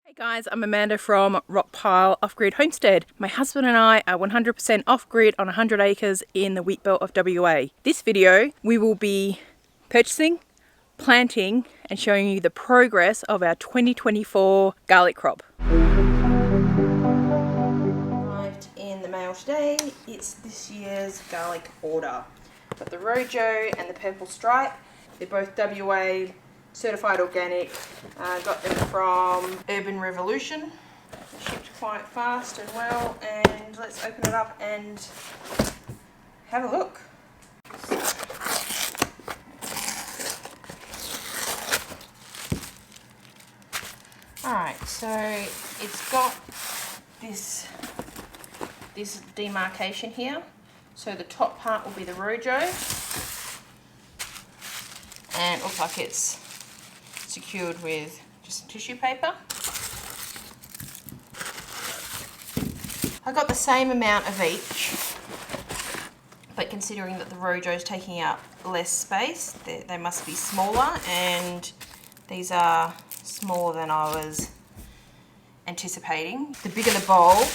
Hey guys, I'm Amanda from Rockpile Offgrid Homestead. My husband and I are 100% off-grid on 100 acres in the wheat belt of WA. This video we will be purchasing, planting and showing you the progress of our 2024 garlic crop. Arrived in the mail today. It's this year's garlic order. Got the Rojo and the Purple Stripe. They're both WA certified organic. Got them from Urban Revolution. They're shipped quite fast and well, and let's open it up and have a look. Alright, so it's got this demarcation here. So the top part will be the Rojo, and it looks like it's secured with just some tissue paper. I got the same amount of each, but considering that the Rojo is taking up less space, they must be smaller, and these are smaller than I was anticipating. The bigger the bulb,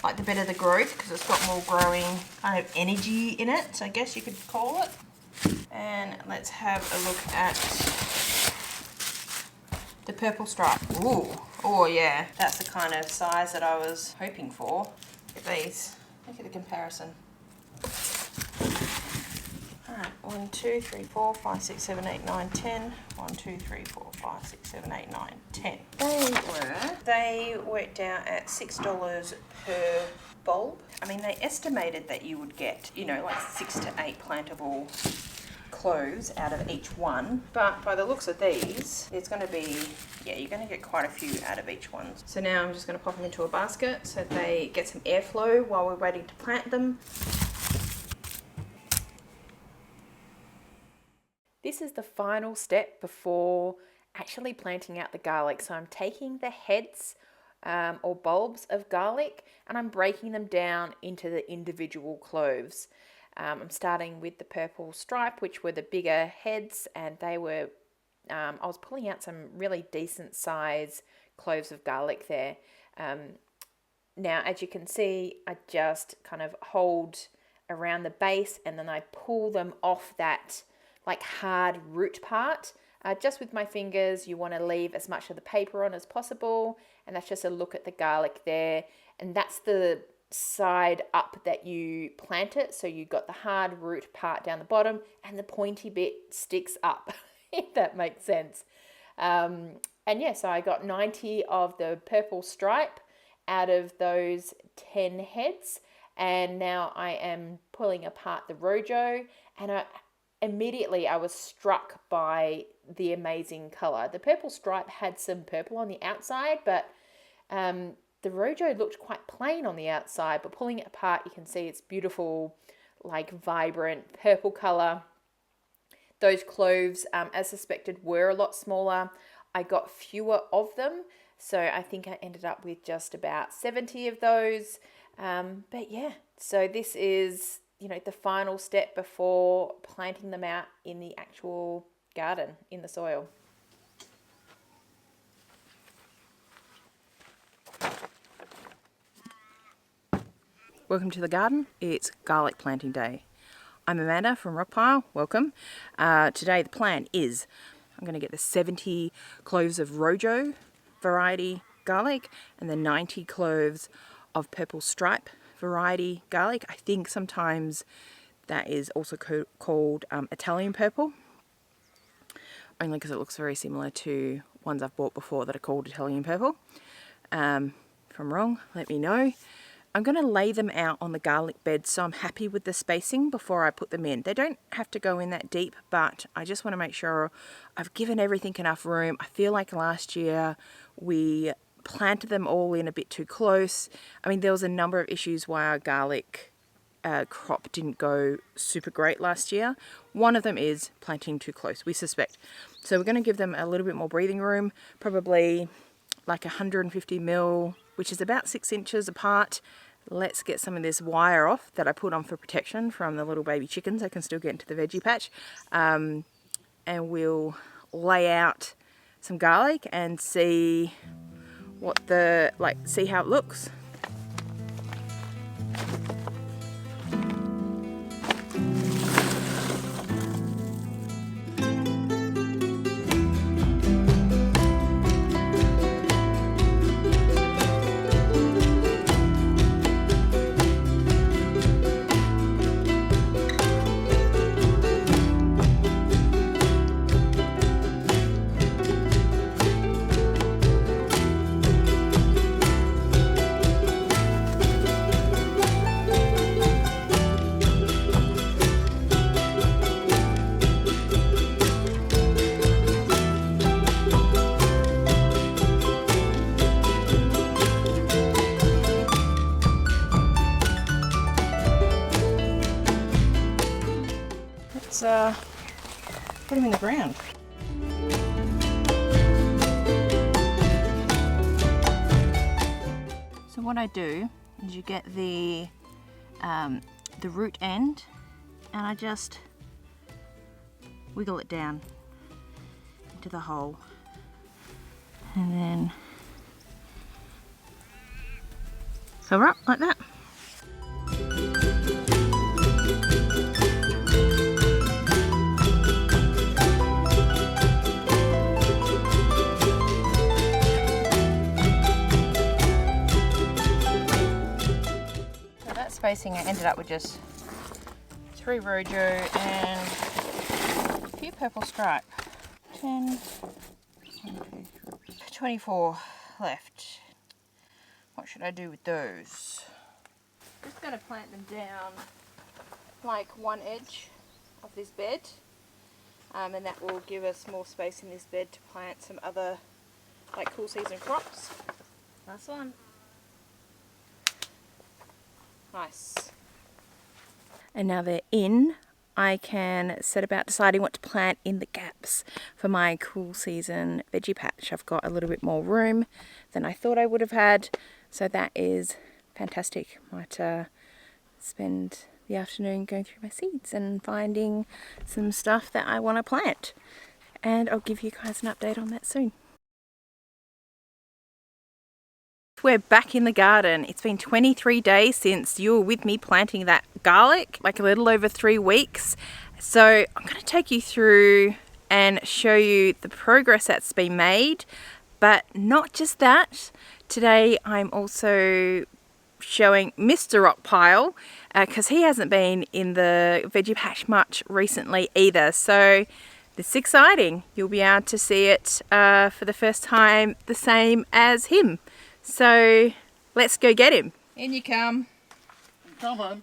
like the better the growth, because it's got more growing kind of energy in it, I guess you could call it. And let's have a look at the Purple Stripe. Ooh, oh yeah, that's the kind of size that I was hoping for. Look at these, look at the comparison. Alright, 1, 2, 3, 4, 5, 6, 7, 8, 9, 10. 1, 2, 3, 4, 5, 6, 7, 8, 9, 10. They worked out at $6 per bulb. I mean, they estimated that you would get, you know, like 6 to 8 plantable cloves out of each one, but by the looks of these, it's going to be, yeah, you're going to get quite a few out of each one. So now I'm just going to pop them into a basket so they get some airflow while we're waiting to plant them. This is the final step before actually planting out the garlic. So I'm taking the heads or bulbs of garlic and I'm breaking them down into the individual cloves. I'm starting with the Purple Stripe, which were the bigger heads, and they were, I was pulling out some really decent size cloves of garlic there. Now, as you can see, I just kind of hold around the base and then I pull them off that like hard root part. Just with my fingers, you want to leave as much of the paper on as possible, and that's just a look at the garlic there, and that's the side up that you plant it, so you got the hard root part down the bottom and the pointy bit sticks up, if that makes sense. And yeah, so I got 90 of the Purple Stripe out of those 10 heads, and now I am pulling apart the Rojo, and immediately I was struck by the amazing color. The Purple Stripe had some purple on the outside, but the Rojo looked quite plain on the outside, but pulling it apart, you can see it's beautiful, like vibrant purple color. Those cloves, as suspected, were a lot smaller. I got fewer of them, so I think I ended up with just about 70 of those. But yeah, so this is, you know, the final step before planting them out in the actual garden, in the soil. Welcome to the garden. It's garlic planting day. I'm Amanda from Rockpile. Welcome. Today the plan is I'm going to get the 70 cloves of Rojo variety garlic and the 90 cloves of Purple Stripe variety garlic. I think sometimes that is also called Italian purple, only because it looks very similar to ones I've bought before that are called Italian purple. If I'm wrong, let me know. I'm going to lay them out on the garlic bed, so I'm happy with the spacing before I put them in. They don't have to go in that deep, but I just want to make sure I've given everything enough room. I feel like last year we planted them all in a bit too close. I mean, there was a number of issues why our garlic crop didn't go super great last year. One of them is planting too close, we suspect. So we're going to give them a little bit more breathing room, probably like 150 mil, which is about 6 inches apart. Let's get some of this wire off that I put on for protection from the little baby chickens. I can still get into the veggie patch. And we'll lay out some garlic and see see how it looks. Let's put them in the ground. So what I do is you get the root end, and I just wiggle it down into the hole, and then cover up like that. Spacing, I ended up with just 3 rojo and a few purple stripe. 10, 24 left. What should I do with those? Just going to plant them down like one edge of this bed, and that will give us more space in this bed to plant some other like cool season crops. Nice one. Nice. And now they're in, I can set about deciding what to plant in the gaps for my cool season veggie patch. I've got a little bit more room than I thought I would have had, so that is fantastic. Might spend the afternoon going through my seeds and finding some stuff that I want to plant. And I'll give you guys an update on that soon. We're back in the garden. It's been 23 days since you were with me planting that garlic, like a little over 3 weeks. So I'm going to take you through and show you the progress that's been made, but not just that. Today I'm also showing Mr. Rockpile because he hasn't been in the veggie patch much recently either. So this is exciting. You'll be able to see it for the first time the same as him. So let's go get him. In you come. I'm coming.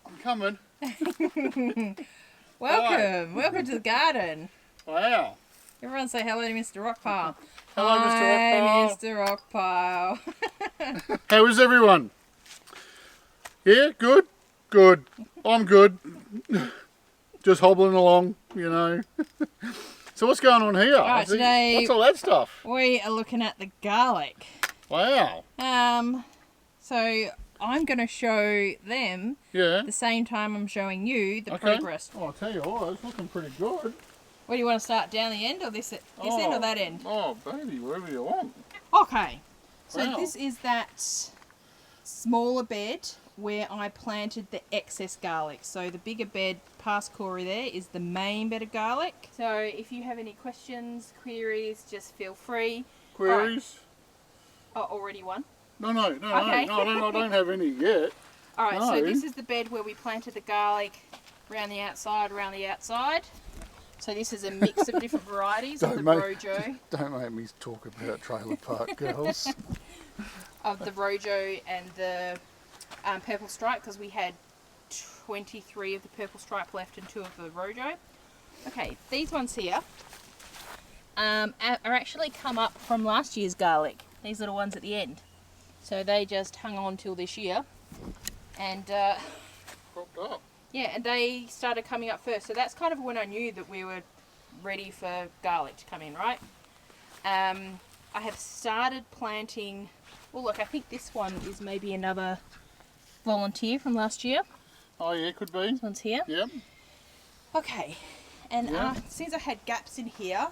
I'm coming. Welcome. Welcome to the garden. Wow. Everyone say hello to Mr. Rockpile. Hello, Mr. Rockpile. How is everyone? Yeah, good? Good. I'm good. Just hobbling along, you know. So what's going on here? Right, today what's all that stuff? we are looking at the garlic. Wow. So I'm going to show them the same time I'm showing you the progress. Oh, I'll tell you what, it's looking pretty good. Where do you want to start? Down the end or this end or that end? Oh, baby, wherever you want. Okay. So Wow. this is that smaller bed where I planted the excess garlic. So the bigger bed past Corey there is the main bed of garlic. So if you have any questions, queries, just feel free. Queries? Right. Oh, already one? No, Okay. no, I don't have any yet. Alright, No. so this is the bed where we planted the garlic around the outside. So this is a mix of different varieties of the rojo. Don't make me talk about trailer park girls. Of the rojo and the purple stripe, because we had 23 of the purple stripe left and 2 of the rojo. Okay, these ones here are actually come up from last year's garlic. These little ones at the end. So they just hung on till this year. And Cropped up. yeah, and they started coming up first. So that's kind of when I knew that we were ready for garlic to come in, right? I have started planting. Well, look, I think this one is maybe another volunteer from last year. Oh yeah, could be. This one's here. Yep. Okay, and since I had gaps in here,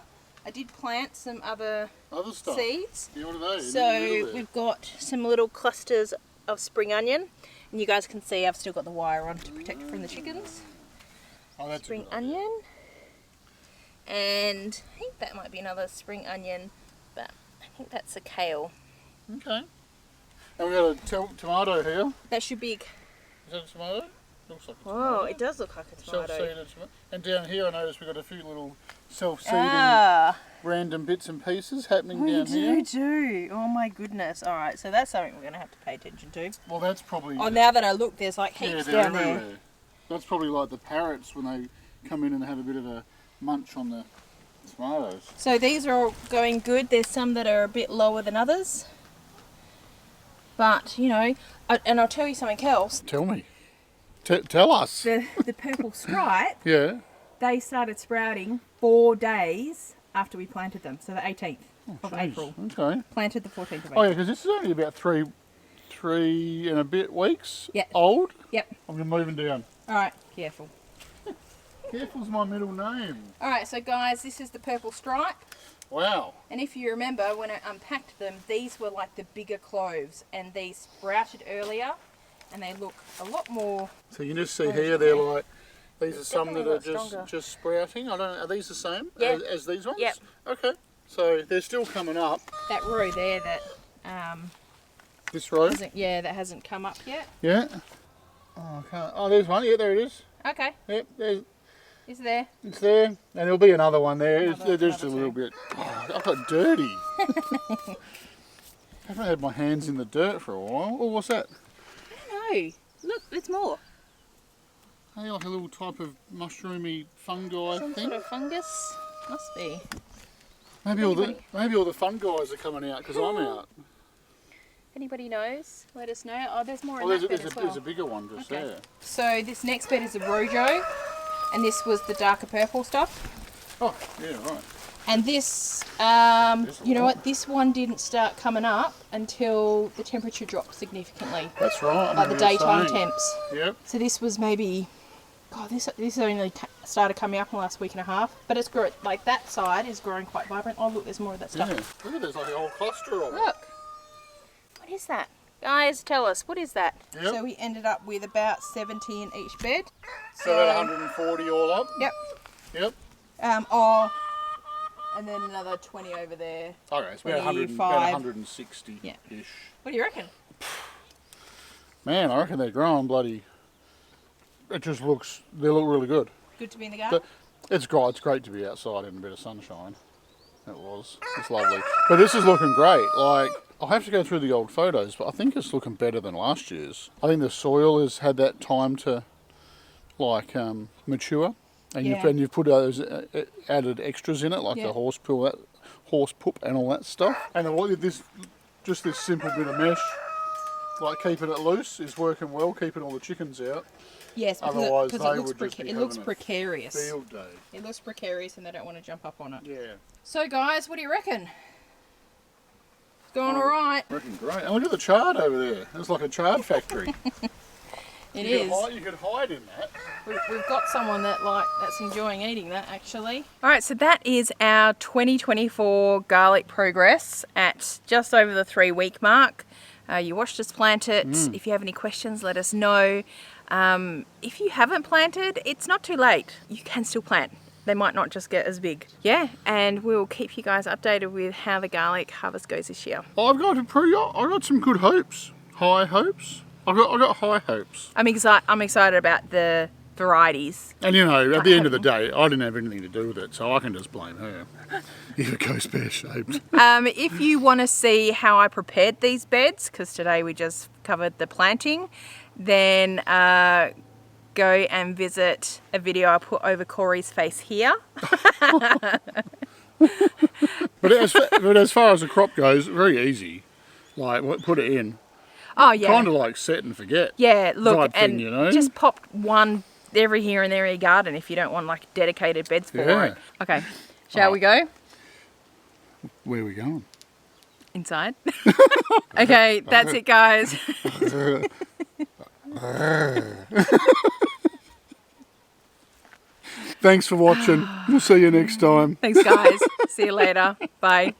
I did plant some other stuff. seeds. Yeah, what are they? So we've got some little clusters of spring onion. And you guys can see I've still got the wire on to protect it from the chickens. Oh, that's Spring onion. And I think that might be another spring onion, but I think that's a kale. Okay. And we've got a tomato here. That should be... Is that a tomato? Looks like a tomato. Oh, it does look like a tomato. Self-seeded tomato. And down here I noticed we've got a few little self-seeding random bits and pieces happening down here. We do. Oh my goodness. Alright, so that's something we're going to have to pay attention to. Well, that's probably... Oh, now that I look, there's like heaps they're down everywhere. there. That's probably like the parrots when they come in and have a bit of a munch on the tomatoes. So these are all going good. There's some that are a bit lower than others. But, you know, and I'll tell you something else. Tell me. Tell us. The purple stripe, Yeah. they started sprouting 4 days after we planted them. So the 18th of Jeez. April. Okay. Planted the 14th of April. Oh yeah, because this is only about three and a bit weeks Yep. old. Yep. I'm moving down. Alright, careful. Careful's my middle name. Alright, so guys, this is the purple stripe. Wow. And if you remember, when I unpacked them, these were like the bigger cloves. And these sprouted earlier. And they look a lot more... So you can just see here, they're like, these are some that Definitely are a lot stronger. just sprouting. I don't know, are these the same Yeah. as these ones? Yep. Okay. So they're still coming up. That row there that... This row? that hasn't come up yet. Yeah. Oh, I can't. Oh, there's one. Yeah, there it is. Okay, Yep, there's, it's there. it's there. And there'll be another one there. Another- There's just a another little bit. Oh, I got dirty. I haven't had my hands in the dirt for a while. Oh, what's that? No, look, there's more. Hey, like a little type of mushroomy fungi Some thing. sort of fungus. Must be. Maybe all the fun guys are coming out because I'm out. Anybody knows? Let us know. Oh, there's more Well, in there's that bed as well. a bigger one just Okay. there. So this next bed is a rojo, and this was the darker purple stuff. Oh, yeah, right. And this, There's a you know lot. what? This one didn't start coming up until the temperature dropped significantly, That's right. I like the remember you daytime saying. temps. Yep. So this was maybe, God, this only started coming up in the last week and a half. But it's grown, like that side is growing quite vibrant. Oh look, there's more of that Yeah. stuff. Look at there's like a whole cluster of it. Look, what is that? Guys, tell us, what is that? Yep. So we ended up with about 70 in each bed. So about 140 all up. Yep. Yep. And then another 20 over there. Okay, it's about 25. 160-ish. Yeah. What do you reckon? Man, I reckon they're growing bloody... It just looks... They look really good. Good to be in the garden? It's great to be outside in a bit of sunshine. It was. It's lovely. But this is looking great. Like, I'll have to go through the old photos, but I think it's looking better than last year's. I think the soil has had that time to, like, mature. And Yeah. you've put those added extras in it, like Yeah. the horse poop and all that stuff. And this simple bit of mesh, like keeping it loose, is working well, keeping all the chickens out. Yes, because Otherwise, it they looks, would just be it looks having a precarious. Field day. It looks precarious and they don't want to jump up on it. Yeah. So guys, what do you reckon? It's going alright. I reckon great. And look at the chard over there. It's like a chard factory. It You is. could hide in that. We've got someone that's enjoying eating that actually. Alright, so that is our 2024 garlic progress at just over the 3-week mark. You watched us plant it. If you have any questions, let us know. If you haven't planted, it's not too late. You can still plant. They might not just get as big. Yeah, and we'll keep you guys updated with how the garlic harvest goes this year. I've got some good hopes. High hopes. I've got high hopes. I'm excited about the varieties. And you know, at the end of the day, I didn't have anything to do with it, so I can just blame her if it goes pear-shaped. If you want to see how I prepared these beds, because today we just covered the planting, then go and visit a video I put over Corey's face here. But as far as the crop goes, very easy. Like, put it in. Oh yeah. Kind of like set and forget. Yeah, look, type and thing, you know? just pop one every here and there in your garden if you don't want like dedicated beds for Yeah. it. Okay, shall we go? Where are we going? Inside. Okay, that's it guys. Thanks for watching. We'll see you next time. Thanks, guys. See you later. Bye.